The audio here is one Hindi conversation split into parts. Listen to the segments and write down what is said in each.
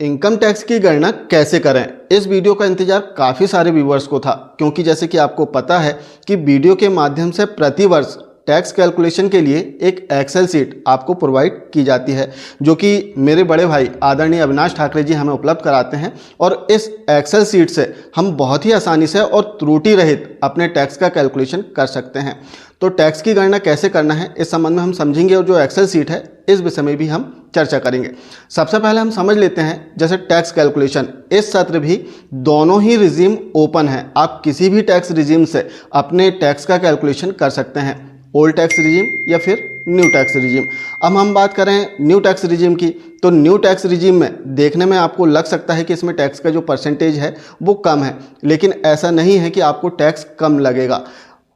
इनकम टैक्स की गणना कैसे करें, इस वीडियो का इंतजार काफ़ी सारे व्यूवर्स को था, क्योंकि जैसे कि आपको पता है कि वीडियो के माध्यम से प्रतिवर्ष टैक्स कैलकुलेशन के लिए एक एक्सेल सीट आपको प्रोवाइड की जाती है, जो कि मेरे बड़े भाई आदरणीय अविनाश ठाकरे जी हमें उपलब्ध कराते हैं। और इस एक्सेल सीट से हम बहुत ही आसानी से और त्रुटि रहित अपने टैक्स का कैलकुलेशन कर सकते हैं। तो टैक्स की गणना कैसे करना है इस संबंध में हम समझेंगे, और जो एक्सेल सीट है इस विषय में भी हम चर्चा करेंगे। सबसे पहले हम समझ लेते हैं, जैसे टैक्स कैलकुलेशन इस सत्र भी दोनों ही रिजीम ओपन है। आप किसी भी टैक्स रिजीम से अपने टैक्स का कैलकुलेशन कर सकते हैं, ओल्ड टैक्स रिजीम या फिर न्यू टैक्स रिजीम। अब हम बात करें न्यू टैक्स रिजीम की, तो न्यू टैक्स रिजीम में देखने में आपको लग सकता है कि इसमें टैक्स का जो परसेंटेज है वो कम है, लेकिन ऐसा नहीं है कि आपको टैक्स कम लगेगा।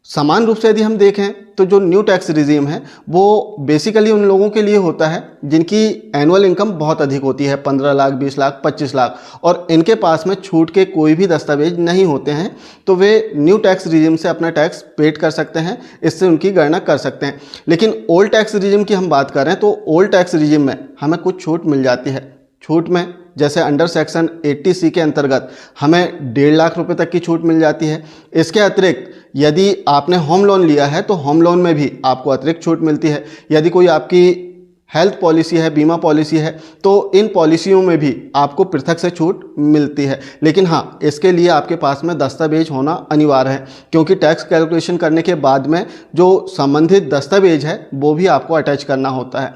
समान रूप से यदि हम देखें तो जो न्यू टैक्स रिजीम है वो बेसिकली उन लोगों के लिए होता है जिनकी एनुअल इनकम बहुत अधिक होती है, 15 लाख, 20 लाख, 25 लाख, और इनके पास में छूट के कोई भी दस्तावेज नहीं होते हैं, तो वे न्यू टैक्स रिजीम से अपना टैक्स पेड कर सकते हैं, इससे उनकी गणना कर सकते हैं। लेकिन ओल्ड टैक्स रिजीम की हम बात करें तो ओल्ड टैक्स रिजीम में हमें कुछ छूट मिल जाती है। छूट में जैसे अंडर सेक्शन 80C के अंतर्गत हमें 1.5 लाख रुपए तक की छूट मिल जाती है। इसके अतिरिक्त यदि आपने होम लोन लिया है तो होम लोन में भी आपको अतिरिक्त छूट मिलती है। यदि कोई आपकी हेल्थ पॉलिसी है, बीमा पॉलिसी है, तो इन पॉलिसियों में भी आपको पृथक से छूट मिलती है। लेकिन हाँ, इसके लिए आपके पास में दस्तावेज होना अनिवार्य है, क्योंकि टैक्स कैलकुलेशन करने के बाद में जो संबंधित दस्तावेज है वो भी आपको अटैच करना होता है।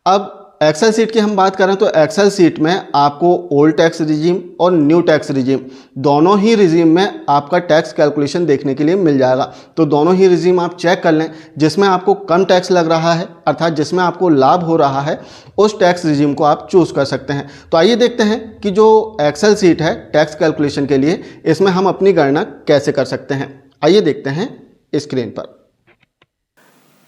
अब एक्सेल सीट की हम बात करें तो एक्सेल सीट में आपको ओल्ड टैक्स रिजीम और न्यू टैक्स रिजीम दोनों ही रिजीम में आपका टैक्स कैलकुलेशन देखने के लिए मिल जाएगा। तो दोनों ही रिजीम आप चेक कर लें, जिसमें आपको कम टैक्स लग रहा है अर्थात जिसमें आपको लाभ हो रहा है, उस टैक्स रिजीम को आप चूज़ कर सकते हैं। तो आइए देखते हैं कि जो एक्सेल सीट है टैक्स कैलकुलेशन के लिए, इसमें हम अपनी गणना कैसे कर सकते हैं। आइए देखते हैं स्क्रीन पर।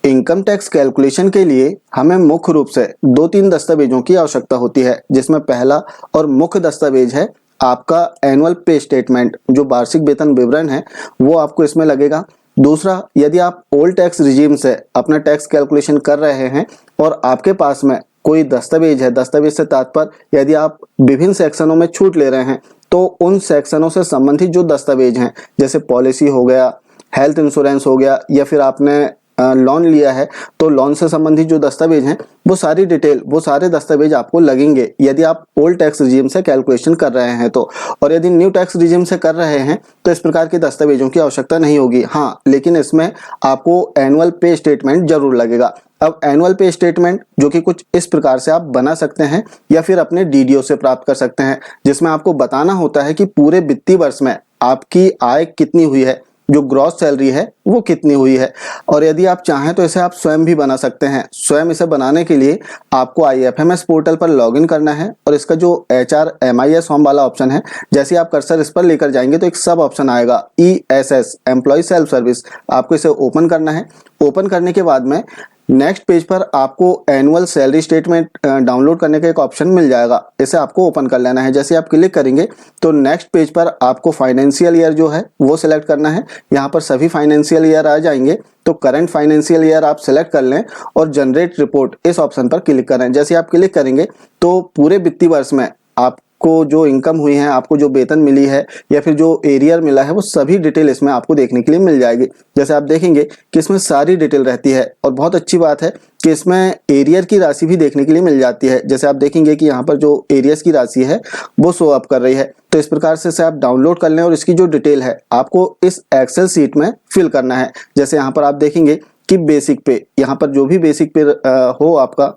इनकम टैक्स कैलकुलेशन के लिए हमें मुख्य रूप से 2-3 दस्तावेजों की आवश्यकता होती है, जिसमें पहला और मुख्य दस्तावेज है आपका एनुअल पे स्टेटमेंट, जो वार्षिक वेतन विवरण है वो आपको इसमें लगेगा। दूसरा, यदि आप ओल्ड टैक्स रिजीम से अपना टैक्स कैलकुलेशन कर रहे हैं और आपके पास में कोई दस्तावेज है, दस्तावेज से तात्पर्य यदि आप विभिन्न सेक्शनों में छूट ले रहे हैं तो उन सेक्शनों से संबंधित जो दस्तावेज हैं, जैसे पॉलिसी हो गया, हेल्थ इंश्योरेंस हो गया, या फिर आपने लोन लिया है तो लोन से संबंधित जो दस्तावेज हैं वो सारी डिटेल, वो सारे दस्तावेज आपको लगेंगे यदि आप ओल्ड टैक्स रिजीम से कैलकुलेशन कर रहे हैं तो। और यदि न्यू टैक्स रिजीम से कर रहे हैं तो इस प्रकार के दस्तावेजों की आवश्यकता नहीं होगी। हाँ, लेकिन इसमें आपको एनुअल पे स्टेटमेंट जरूर लगेगा। अब एनुअल पे स्टेटमेंट जो कि कुछ इस प्रकार से आप बना सकते हैं या फिर अपने डीडीओ से प्राप्त कर सकते हैं, जिसमें आपको बताना होता है कि पूरे वित्तीय वर्ष में आपकी आय कितनी हुई है, जो ग्रॉस सैलरी है वो कितनी हुई है। और यदि आप चाहें तो इसे आप स्वयं भी बना सकते हैं। स्वयं इसे बनाने के लिए आपको IFMS पोर्टल पर लॉगिन करना है, और इसका जो HRMIS होम वाला ऑप्शन है, जैसे आप कर्सर इस पर लेकर जाएंगे तो एक सब ऑप्शन आएगा ESS एम्प्लॉय सेल्फ सर्विस, आपको इसे ओपन करना है। ओपन करने के बाद में नेक्स्ट पेज पर आपको एनुअल सैलरी स्टेटमेंट डाउनलोड करने का एक ऑप्शन मिल जाएगा, इसे आपको ओपन कर लेना है। जैसे आप क्लिक करेंगे तो नेक्स्ट पेज पर आपको फाइनेंशियल ईयर जो है वो सिलेक्ट करना है। यहाँ पर सभी फाइनेंशियल ईयर आ जाएंगे, तो करंट फाइनेंशियल ईयर आप सिलेक्ट कर लें और जनरेट रिपोर्ट इस ऑप्शन पर क्लिक करें। जैसे आप क्लिक करेंगे तो पूरे वित्तीय वर्ष में आपको जो इनकम हुई है, आपको जो वेतन मिली है या फिर जो एरियर मिला है, वो सभी डिटेल इसमें आपको देखने के लिए मिल जाएगी। जैसे आप देखेंगे कि इसमें सारी डिटेल रहती है, और बहुत अच्छी बात है कि इसमें एरियर की राशि भी देखने के लिए मिल जाती है। जैसे आप देखेंगे कि यहाँ पर जो एरियर्स की राशि है वो शो अप कर रही है। तो इस प्रकार से इसे आप डाउनलोड कर लें और इसकी जो डिटेल है आपको इस एक्सेल सीट में फिल करना है। जैसे यहाँ पर आप देखेंगे कि बेसिक पे, यहाँ पर जो भी बेसिक पे हो आपका,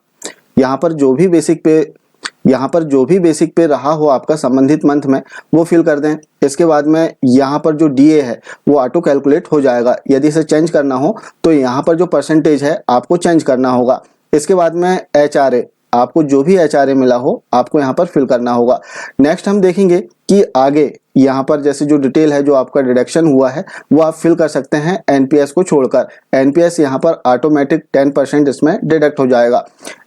यहाँ पर जो भी बेसिक पे रहा हो आपका संबंधित मंथ में, वो फिल कर दें। इसके बाद में यहाँ पर जो DA है वो ऑटो कैलकुलेट हो जाएगा। यदि इसे चेंज करना हो तो यहाँ पर जो परसेंटेज है आपको चेंज करना होगा। इसके बाद में HRA, आपको जो भी HRA मिला हो आपको यहाँ पर फिल करना होगा। नेक्स्ट हम देखेंगे कि आगे यहाँ पर जैसे जो डिटेल है जो आपका डिडक्शन हुआ है वो आप फिल कर सकते हैं एनपीएस को छोड़कर। एनपीएस यहाँ पर ऑटोमेटिक 10% इसमें डिडक्ट हो जाएगा।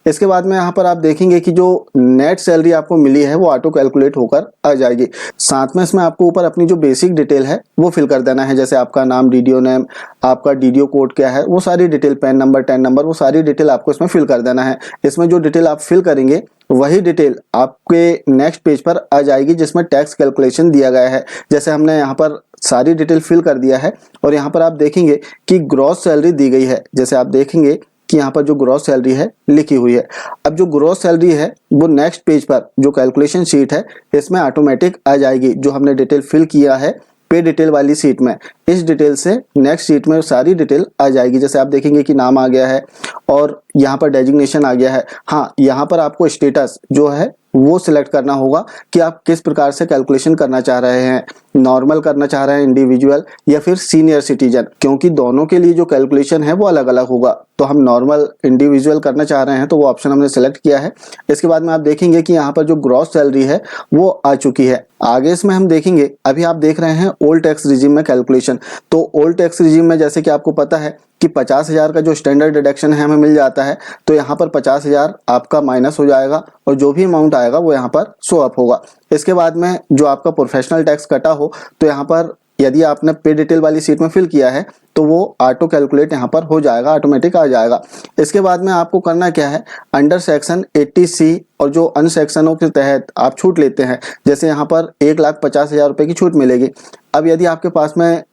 इसके बाद में यहाँ पर आप देखेंगे कि जो नेट सैलरी आपको मिली है वो ऑटो कैलकुलेट होकर आ जाएगी। साथ में इसमें आपको ऊपर अपनी जो बेसिक डिटेल है वो फिल कर देना है, जैसे आपका नाम, डीडीओ नेम, आपका डीडीओ कोड क्या है, वो सारी detail, pan number, tan number, वो सारी डिटेल आपको इसमें फिल कर देना है। इसमें जो डिटेल आप फिल करेंगे वही डिटेल आपके नेक्स्ट पेज पर आ जाएगी जिसमें टैक्स कैलकुलेशन दिया गया है। जैसे हमने यहाँ पर सारी डिटेल फिल कर दिया है और यहाँ पर आप देखेंगे कि ग्रॉस सैलरी दी गई है। जैसे आप देखेंगे कि यहाँ पर जो ग्रॉस सैलरी है लिखी हुई है। अब जो ग्रॉस सैलरी है वो नेक्स्ट पेज पर जो कैलकुलेशन शीट है इसमें ऑटोमेटिक आ जाएगी। जो हमने डिटेल फिल किया है पे डिटेल वाली सीट में, इस डिटेल से नेक्स्ट सीट में सारी डिटेल आ जाएगी। जैसे आप देखेंगे कि नाम आ गया है और यहाँ पर डेजिग्नेशन आ गया है। हाँ, यहाँ पर आपको स्टेटस जो है वो सिलेक्ट करना होगा कि आप किस प्रकार से कैलकुलेशन करना चाह रहे हैं, नॉर्मल करना चाह रहे हैं, इंडिविजुअल या फिर सीनियर सिटीजन, क्योंकि दोनों के लिए जो कैलकुलेशन है वो अलग अलग होगा। तो हम नॉर्मल, इंडिविजुअल करना चाह रहे हैं तो वो ऑप्शन हमने सेलेक्ट किया है। इसके बाद में आप देखेंगे कि यहाँ पर जो ग्रॉस सैलरी है वो आ चुकी है। आगे इसमें हम देखेंगे, अभी आप देख रहे हैं ओल्ड टैक्स रिजीम में कैलकुलेशन। तो ओल्ड टैक्स रिजीम में जैसे कि आपको पता है कि 50,000 का जो स्टैंडर्ड डिडक्शन है हमें मिल जाता है, तो यहाँ पर 50,000 आपका माइनस हो जाएगा और जो भी अमाउंट आएगा वो यहाँ पर शो अप होगा। इसके बाद में जो आपका प्रोफेशनल टैक्स कटा हो तो यहाँ पर यदि आपने पे डिटेल वाली सीट में फिल किया है तो वो ऑटो कैलकुलेट यहाँ पर हो जाएगा, ऑटोमेटिक आ जाएगा। इसके बाद में आपको करना क्या है, अंडर सेक्शन 80C और जो अन्य सेक्शनों के तहत आप छूट लेते हैं, जैसे यहाँ पर 1,50,000 रुपये की छूट मिलेगी। अब यदि आपके पास में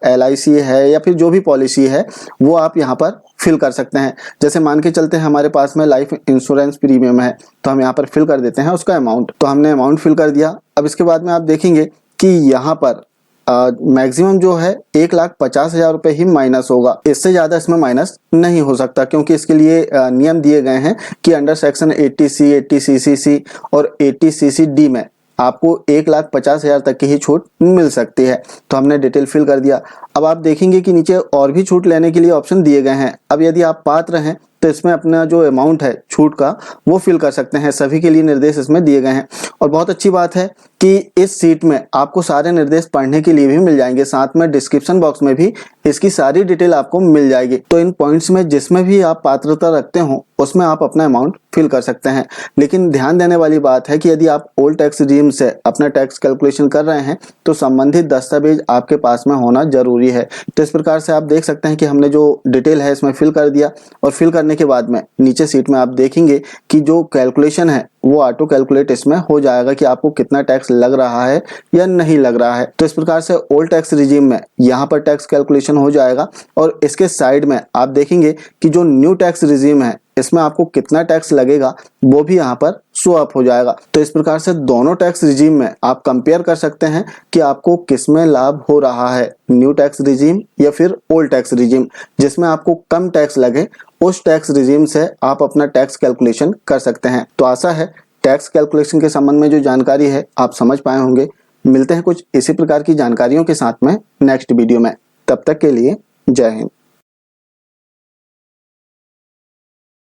LIC है या फिर जो भी पॉलिसी है वो आप यहाँ पर फिल कर सकते हैं। जैसे मान के चलते हैं हमारे पास में लाइफ इंश्योरेंस प्रीमियम है तो हम यहाँ पर फिल कर देते हैं उसका अमाउंट। तो हमने अमाउंट फिल कर दिया। अब इसके बाद में आप देखेंगे कि यहाँ पर मैक्सिमम जो है 1,50,000 रुपये ही माइनस होगा, इससे ज्यादा इसमें माइनस नहीं हो सकता, क्योंकि इसके लिए नियम दिए गए हैं कि अंडर सेक्शन 80C, 80CCC और 80CCD में आपको 1,50,000 तक की ही छूट मिल सकती है। तो हमने डिटेल फिल कर दिया। अब आप देखेंगे कि नीचे और भी छूट लेने के लिए ऑप्शन दिए गए हैं। अब यदि आप पात्र हैं तो इसमें अपना जो अमाउंट है छूट का वो फिल कर सकते हैं। सभी के लिए निर्देश इसमें दिए गए हैं और बहुत अच्छी बात है कि इस सीट में आपको सारे निर्देश पढ़ने के लिए भी मिल जाएंगे। साथ में डिस्क्रिप्शन बॉक्स में भी इसकी सारी डिटेल आपको मिल जाएगी। तो इन पॉइंट्स में जिसमें भी आप पात्रता रखते हो उसमें आप अपना अमाउंट फिल कर सकते हैं। लेकिन ध्यान देने वाली बात है कि यदि आप ओल्ड टैक्स रिजीम से अपना टैक्स कैलकुलेशन कर रहे हैं तो संबंधित दस्तावेज आपके पास में होना जरूरी है। तो इस प्रकार से आप देख सकते हैं कि हमने जो डिटेल है इसमें फिल कर दिया और फिल करने के बाद में नीचे सीट में आप देखेंगे कि जो कैलकुलेशन है वो ऑटो कैलकुलेट इसमें हो जाएगा कि आपको कितना टैक्स लग रहा है या नहीं लग रहा है। तो इस प्रकार से ओल्ड टैक्स रिजीम में यहाँ पर टैक्स कैलकुलेशन हो जाएगा और इसके साइड में आप देखेंगे कि जो न्यू टैक्स रिजीम है इसमें आपको कितना टैक्स लगेगा वो भी यहाँ पर शो अप हो जाएगा। तो इस प्रकार से दोनों टैक्स रिजीम में आप कंपेयर कर सकते हैं कि आपको किसमें लाभ हो रहा है, न्यू टैक्स रिजीम या फिर ओल्ड टैक्स रिजीम। जिसमें आपको कम टैक्स लगे उस टैक्स रिजीम से आप अपना टैक्स कैलकुलेशन कर सकते हैं। तो आशा है टैक्स कैलकुलेशन के संबंध में जो जानकारी है आप समझ पाए होंगे। मिलते हैं कुछ इसी प्रकार की जानकारियों के साथ में नेक्स्ट वीडियो में। तब तक के लिए जय हिंद।